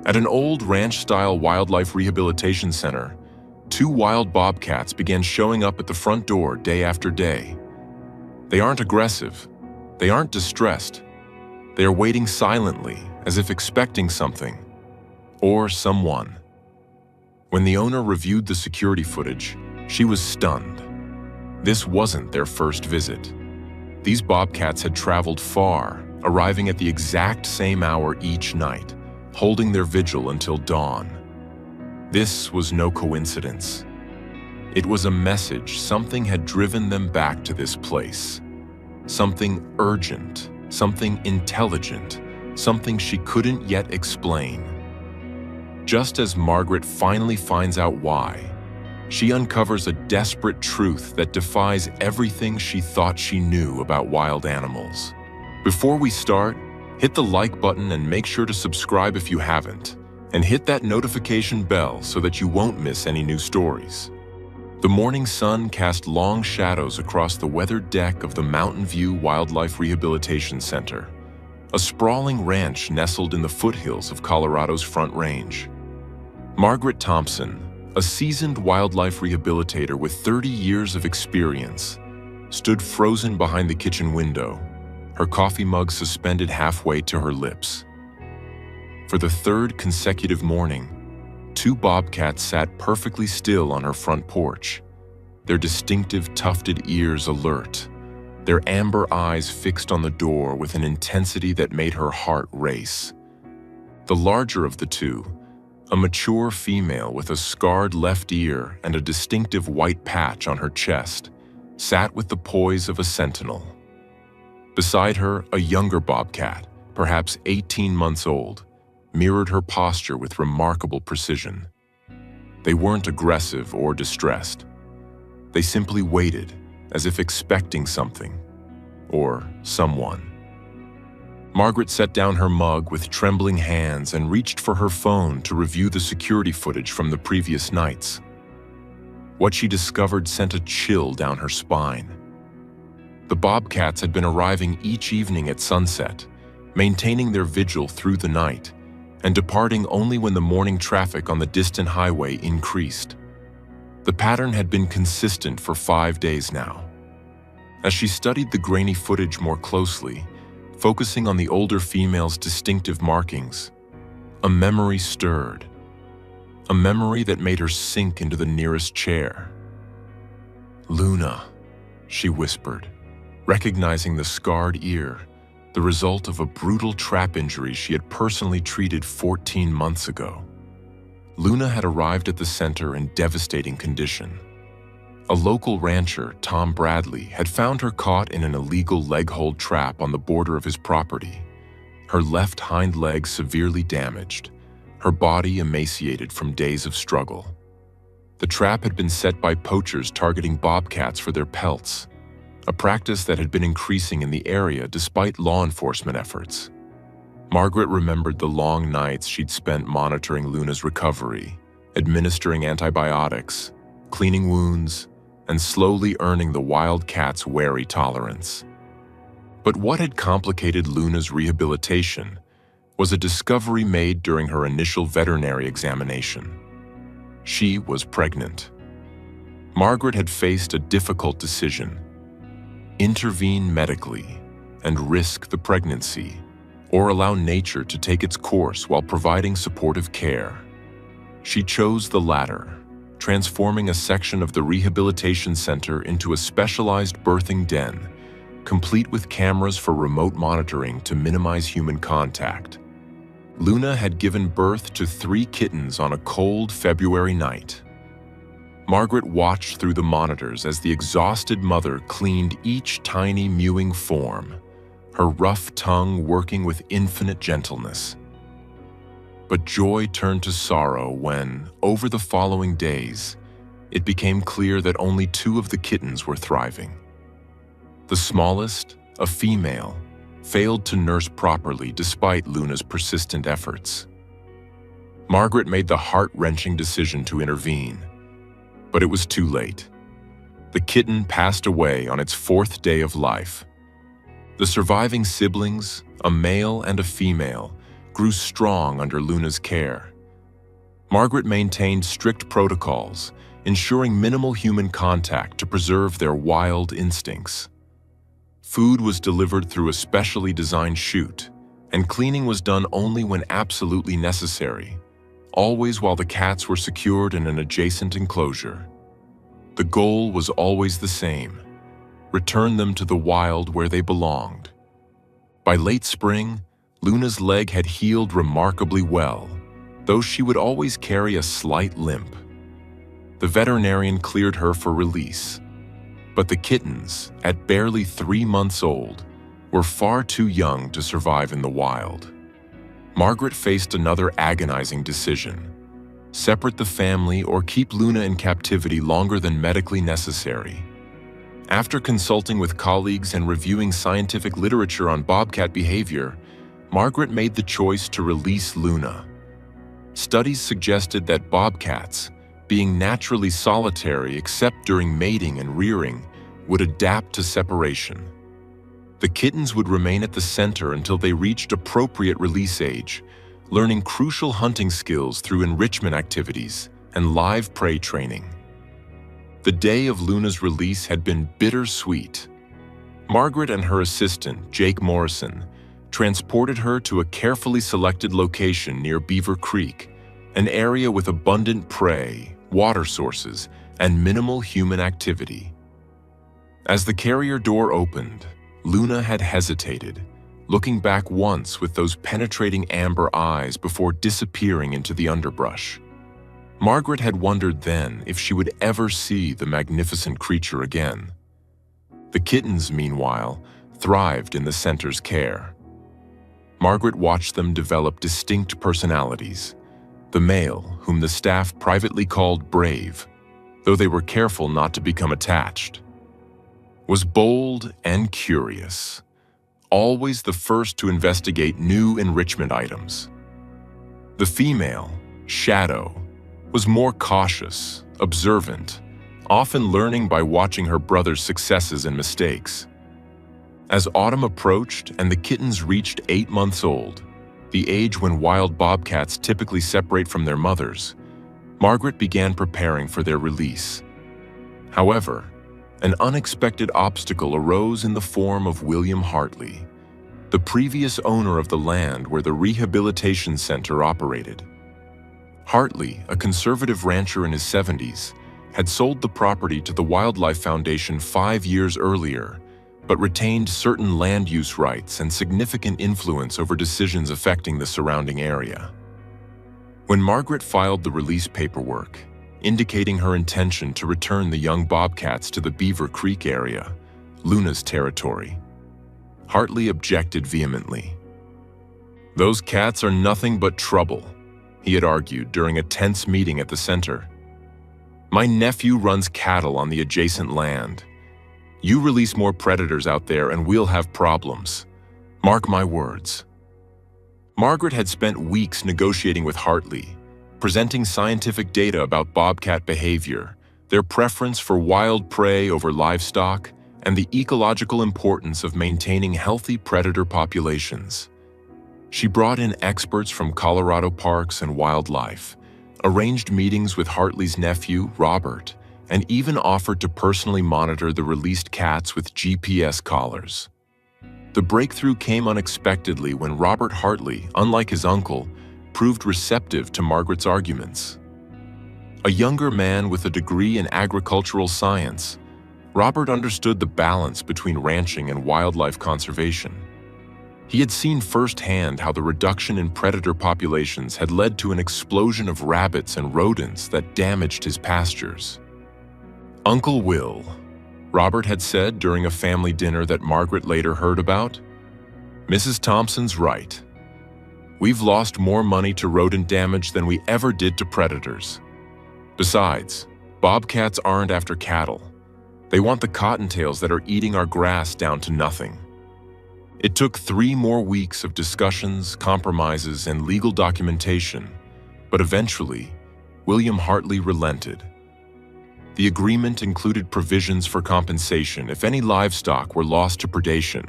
At an old ranch-style wildlife rehabilitation center, two wild bobcats began showing up at the front door day after day. They aren't aggressive. They aren't distressed. They are waiting silently, as if expecting something, or someone. When the owner reviewed the security footage, she was stunned. This wasn't their first visit. These bobcats had traveled far, arriving at the exact same hour each night, holding their vigil until dawn. This was no coincidence. It was a message something had driven them back to this place. Something urgent, something intelligent, something she couldn't yet explain. Just as Margaret finally finds out why, she uncovers a desperate truth that defies everything she thought she knew about wild animals. Before we start, hit the like button and make sure to subscribe if you haven't, and hit that notification bell so that you won't miss any new stories. The morning sun cast long shadows across the weathered deck of the Mountain View Wildlife Rehabilitation Center, a sprawling ranch nestled in the foothills of Colorado's Front Range. Margaret Thompson, a seasoned wildlife rehabilitator with 30 years of experience, stood frozen behind the kitchen window, her coffee mug suspended halfway to her lips. For the third consecutive morning, two bobcats sat perfectly still on her front porch, their distinctive tufted ears alert, their amber eyes fixed on the door with an intensity that made her heart race. The larger of the two, a mature female with a scarred left ear and a distinctive white patch on her chest, sat with the poise of a sentinel. Beside her, a younger bobcat, perhaps 18 months old, mirrored her posture with remarkable precision. They weren't aggressive or distressed. They simply waited, as if expecting something, or someone. Margaret set down her mug with trembling hands and reached for her phone to review the security footage from the previous nights. What she discovered sent a chill down her spine. The bobcats had been arriving each evening at sunset, maintaining their vigil through the night, and departing only when the morning traffic on the distant highway increased. The pattern had been consistent for 5 days now. As she studied the grainy footage more closely, focusing on the older female's distinctive markings, a memory stirred. A memory that made her sink into the nearest chair. "Luna," she whispered, recognizing the scarred ear, the result of a brutal trap injury she had personally treated 14 months ago. Luna had arrived at the center in devastating condition. A local rancher, Tom Bradley, had found her caught in an illegal leg-hold trap on the border of his property, her left hind leg severely damaged, her body emaciated from days of struggle. The trap had been set by poachers targeting bobcats for their pelts, a practice that had been increasing in the area despite law enforcement efforts. Margaret remembered the long nights she'd spent monitoring Luna's recovery, administering antibiotics, cleaning wounds, and slowly earning the wild cat's wary tolerance. But what had complicated Luna's rehabilitation was a discovery made during her initial veterinary examination. She was pregnant. Margaret had faced a difficult decision: intervene medically and risk the pregnancy, or allow nature to take its course while providing supportive care. She chose the latter, transforming a section of the rehabilitation center into a specialized birthing den, complete with cameras for remote monitoring to minimize human contact. Luna had given birth to 3 kittens on a cold February night. Margaret watched through the monitors as the exhausted mother cleaned each tiny mewing form, her rough tongue working with infinite gentleness. But joy turned to sorrow when, over the following days, it became clear that only 2 of the kittens were thriving. The smallest, a female, failed to nurse properly despite Luna's persistent efforts. Margaret made the heart-wrenching decision to intervene, but it was too late. The kitten passed away on its 4th day of life. The surviving siblings, a male and a female, grew strong under Luna's care. Margaret maintained strict protocols, ensuring minimal human contact to preserve their wild instincts. Food was delivered through a specially designed chute, and cleaning was done only when absolutely necessary, always while the cats were secured in an adjacent enclosure. The goal was always the same: return them to the wild where they belonged. By late spring, Luna's leg had healed remarkably well, though she would always carry a slight limp. The veterinarian cleared her for release, but the kittens, at barely 3 months old, were far too young to survive in the wild. Margaret faced another agonizing decision: separate the family or keep Luna in captivity longer than medically necessary. After consulting with colleagues and reviewing scientific literature on bobcat behavior, Margaret made the choice to release Luna. Studies suggested that bobcats, being naturally solitary except during mating and rearing, would adapt to separation. The kittens would remain at the center until they reached appropriate release age, learning crucial hunting skills through enrichment activities and live prey training. The day of Luna's release had been bittersweet. Margaret and her assistant, Jake Morrison, transported her to a carefully selected location near Beaver Creek, an area with abundant prey, water sources, and minimal human activity. As the carrier door opened, Luna had hesitated, looking back once with those penetrating amber eyes before disappearing into the underbrush. Margaret had wondered then if she would ever see the magnificent creature again. The kittens, meanwhile, thrived in the center's care. Margaret watched them develop distinct personalities. The male, whom the staff privately called Brave, though they were careful not to become attached, was bold and curious, always the first to investigate new enrichment items. The female, Shadow, was more cautious, observant, often learning by watching her brother's successes and mistakes. As autumn approached and the kittens reached 8 months old, the age when wild bobcats typically separate from their mothers, Margaret began preparing for their release. However, an unexpected obstacle arose in the form of William Hartley, the previous owner of the land where the rehabilitation center operated. Hartley, a conservative rancher in his 70s, had sold the property to the Wildlife Foundation 5 years earlier, but retained certain land use rights and significant influence over decisions affecting the surrounding area. When Margaret filed the release paperwork, indicating her intention to return the young bobcats to the Beaver Creek area, Luna's territory, Hartley objected vehemently. "Those cats are nothing but trouble," he had argued during a tense meeting at the center. "My nephew runs cattle on the adjacent land. You release more predators out there and we'll have problems. Mark my words." Margaret had spent weeks negotiating with Hartley, presenting scientific data about bobcat behavior, their preference for wild prey over livestock, and the ecological importance of maintaining healthy predator populations. She brought in experts from Colorado parks and wildlife, arranged meetings with Hartley's nephew, Robert, and even offered to personally monitor the released cats with GPS collars. The breakthrough came unexpectedly when Robert Hartley, unlike his uncle, proved receptive to Margaret's arguments. A younger man with a degree in agricultural science, Robert understood the balance between ranching and wildlife conservation. He had seen firsthand how the reduction in predator populations had led to an explosion of rabbits and rodents that damaged his pastures. "Uncle Will," Robert had said during a family dinner that Margaret later heard about, "Mrs. Thompson's right. We've lost more money to rodent damage than we ever did to predators. Besides, bobcats aren't after cattle. They want the cottontails that are eating our grass down to nothing." It took 3 more weeks of discussions, compromises, and legal documentation, but eventually, William Hartley relented. The agreement included provisions for compensation if any livestock were lost to predation,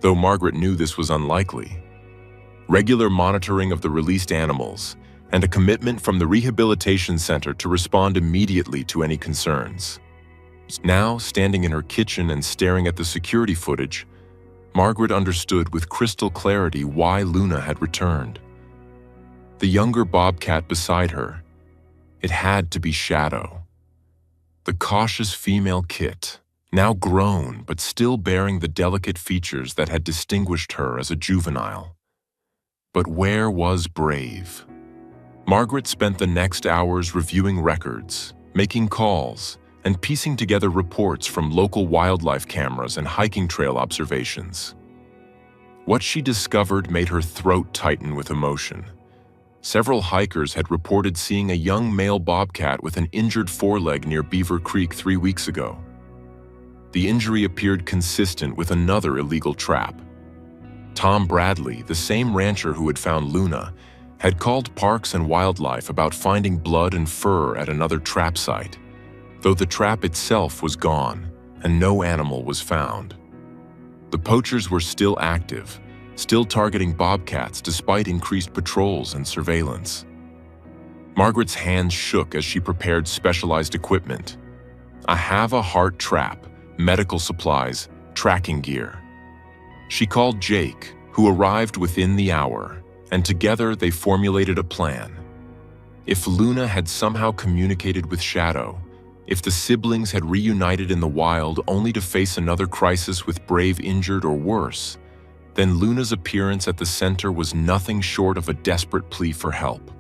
though Margaret knew this was unlikely. regular monitoring of the released animals, and a commitment from the rehabilitation center to respond immediately to any concerns. Now, standing in her kitchen and staring at the security footage, Margaret understood with crystal clarity why Luna had returned. The younger bobcat beside her, it had to be Shadow. The cautious female kit, now grown but still bearing the delicate features that had distinguished her as a juvenile. But where was Brave? Margaret spent the next hours reviewing records, making calls, and piecing together reports from local wildlife cameras and hiking trail observations. What she discovered made her throat tighten with emotion. Several hikers had reported seeing a young male bobcat with an injured foreleg near Beaver Creek 3 weeks ago. The injury appeared consistent with another illegal trap. Tom Bradley, the same rancher who had found Luna, had called Parks and Wildlife about finding blood and fur at another trap site, though the trap itself was gone and no animal was found. The poachers were still active, still targeting bobcats despite increased patrols and surveillance. Margaret's hands shook as she prepared specialized equipment: a have-a-heart trap, medical supplies, tracking gear. She called Jake, who arrived within the hour, and together they formulated a plan. If Luna had somehow communicated with Shadow, if the siblings had reunited in the wild only to face another crisis with Brave injured or worse, then Luna's appearance at the center was nothing short of a desperate plea for help.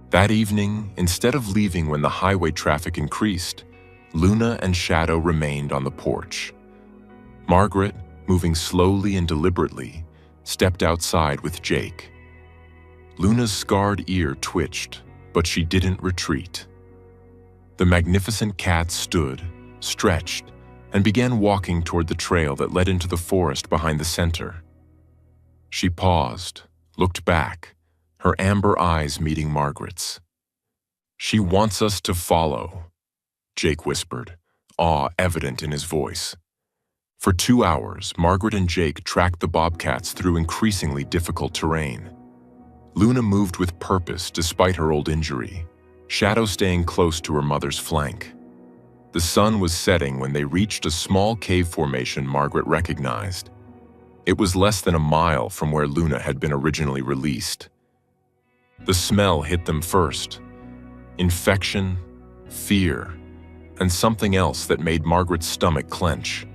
That evening, instead of leaving when the highway traffic increased, Luna and Shadow remained on the porch. Margaret, moving slowly and deliberately, stepped outside with Jake. Luna's scarred ear twitched, but she didn't retreat. The magnificent cat stood, stretched, and began walking toward the trail that led into the forest behind the center. She paused, looked back, her amber eyes meeting Margaret's. "She wants us to follow," Jake whispered, awe evident in his voice. For 2 hours, Margaret and Jake tracked the bobcats through increasingly difficult terrain. Luna moved with purpose despite her old injury, Shadow staying close to her mother's flank. The sun was setting when they reached a small cave formation Margaret recognized. It was less than a mile from where Luna had been originally released. The smell hit them first: infection, fear, and something else that made Margaret's stomach clench.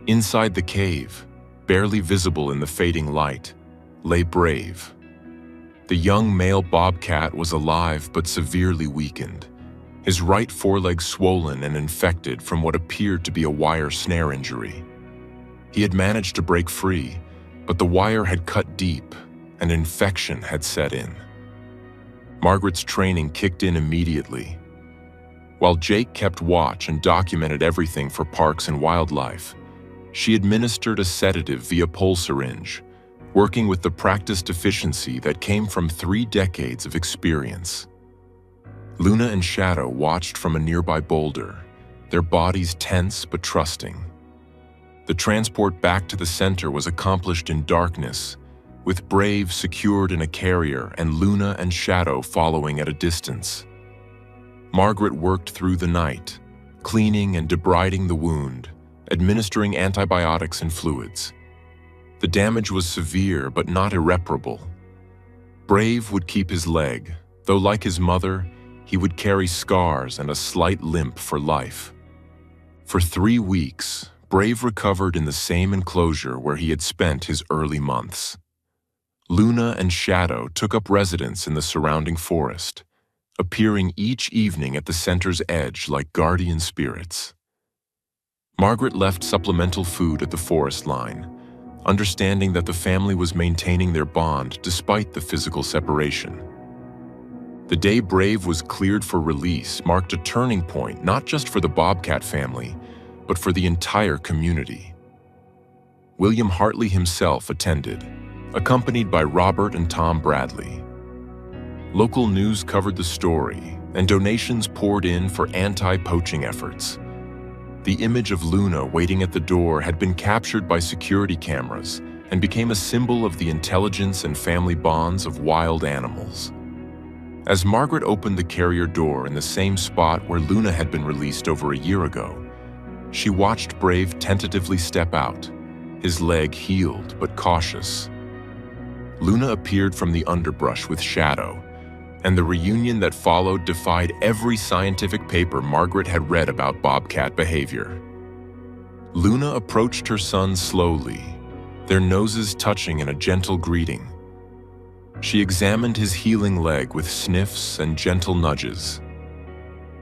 Inside the cave, barely visible in the fading light, lay Brave. The young male bobcat was alive but severely weakened, his right foreleg swollen and infected from what appeared to be a wire snare injury. He had managed to break free, but the wire had cut deep and infection had set in. Margaret's training kicked in immediately. While Jake kept watch and documented everything for Parks and Wildlife, she administered a sedative via pole syringe, working with the practiced efficiency that came from 3 decades of experience. Luna and Shadow watched from a nearby boulder, their bodies tense but trusting. The transport back to the center was accomplished in darkness, with Brave secured in a carrier and Luna and Shadow following at a distance. Margaret worked through the night, cleaning and debriding the wound, administering antibiotics and fluids. The damage was severe but not irreparable. Brave would keep his leg, though like his mother, he would carry scars and a slight limp for life. For 3 weeks, Brave recovered in the same enclosure where he had spent his early months. Luna and Shadow took up residence in the surrounding forest, appearing each evening at the center's edge like guardian spirits. Margaret left supplemental food at the forest line, understanding that the family was maintaining their bond despite the physical separation. The day Brave was cleared for release marked a turning point not just for the Bobcat family, but for the entire community. William Hartley himself attended, accompanied by Robert and Tom Bradley. Local news covered the story, and donations poured in for anti-poaching efforts. The image of Luna waiting at the door had been captured by security cameras, and became a symbol of the intelligence and family bonds of wild animals. As Margaret opened the carrier door in the same spot where Luna had been released over a year ago, she watched Brave tentatively step out, his leg healed but cautious. Luna appeared from the underbrush with Shadow, and the reunion that followed defied every scientific paper Margaret had read about bobcat behavior. Luna approached her son slowly, their noses touching in a gentle greeting. She examined his healing leg with sniffs and gentle nudges.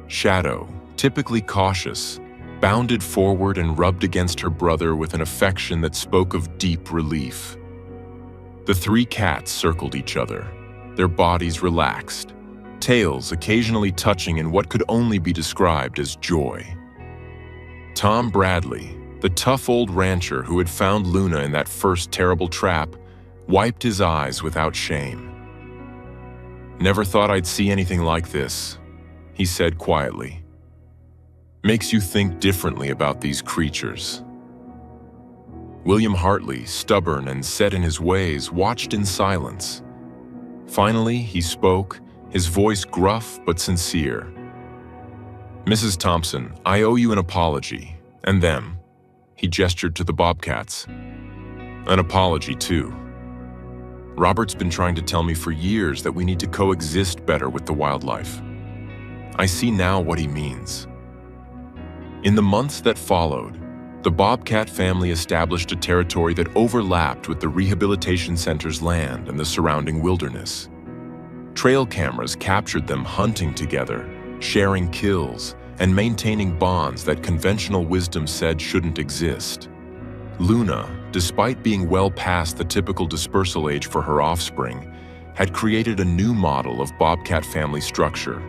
Shadow, typically cautious, bounded forward and rubbed against her brother with an affection that spoke of deep relief. The three cats circled each other, their bodies relaxed, tails occasionally touching in what could only be described as joy. Tom Bradley, the tough old rancher who had found Luna in that first terrible trap, wiped his eyes without shame. "Never thought I'd see anything like this," he said quietly. "Makes you think differently about these creatures." William Hartley, stubborn and set in his ways, watched in silence. Finally, he spoke, his voice gruff but sincere. "Mrs. Thompson, I owe you an apology, and them." He gestured to the Bobcats. "An apology, too. Robert's been trying to tell me for years that we need to coexist better with the wildlife. I see now what he means." In the months that followed, the Bobcat family established a territory that overlapped with the rehabilitation center's land and the surrounding wilderness. Trail cameras captured them hunting together, sharing kills, and maintaining bonds that conventional wisdom said shouldn't exist. Luna, despite being well past the typical dispersal age for her offspring, had created a new model of Bobcat family structure,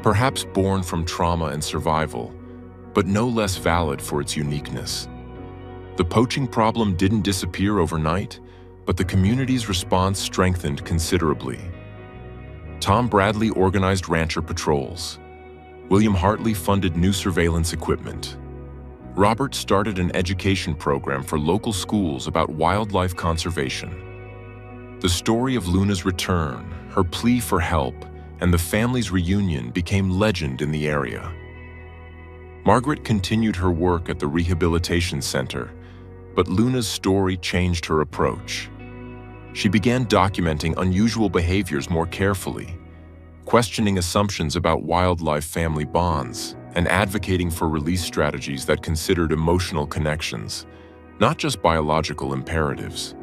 perhaps born from trauma and survival, but no less valid for its uniqueness. The poaching problem didn't disappear overnight, but the community's response strengthened considerably. Tom Bradley organized rancher patrols. William Hartley funded new surveillance equipment. Robert started an education program for local schools about wildlife conservation. The story of Luna's return, her plea for help, and the family's reunion became legend in the area. Margaret continued her work at the rehabilitation center, but Luna's story changed her approach. She began documenting unusual behaviors more carefully, questioning assumptions about wildlife family bonds, and advocating for release strategies that considered emotional connections, not just biological imperatives.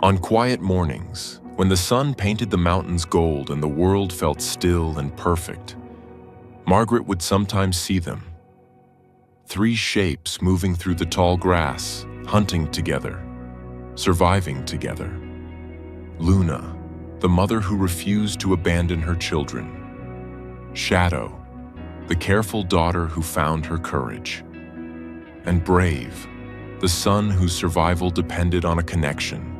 On quiet mornings, when the sun painted the mountains gold and the world felt still and perfect, Margaret would sometimes see them. Three shapes moving through the tall grass, hunting together, surviving together. Luna, the mother who refused to abandon her children. Shadow, the careful daughter who found her courage. And Brave, the son whose survival depended on a connection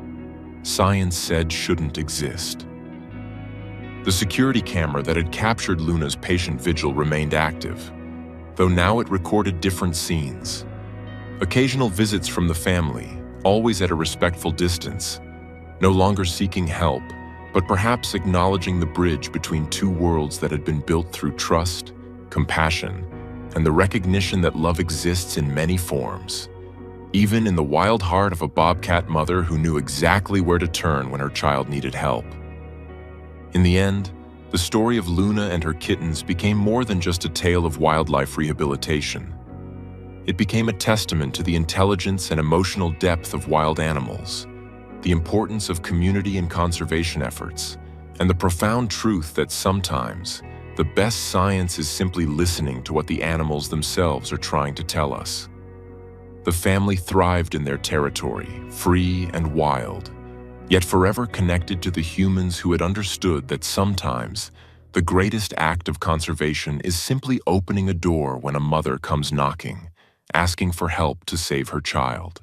science said shouldn't exist. The security camera that had captured Luna's patient vigil remained active, though now it recorded different scenes. Occasional visits from the family, always at a respectful distance, no longer seeking help, but perhaps acknowledging the bridge between two worlds that had been built through trust, compassion, and the recognition that love exists in many forms, even in the wild heart of a bobcat mother who knew exactly where to turn when her child needed help. In the end, the story of Luna and her kittens became more than just a tale of wildlife rehabilitation. It became a testament to the intelligence and emotional depth of wild animals, the importance of community and conservation efforts, and the profound truth that sometimes the best science is simply listening to what the animals themselves are trying to tell us. The family thrived in their territory, free and wild, yet forever connected to the humans who had understood that sometimes the greatest act of conservation is simply opening a door when a mother comes knocking, asking for help to save her child.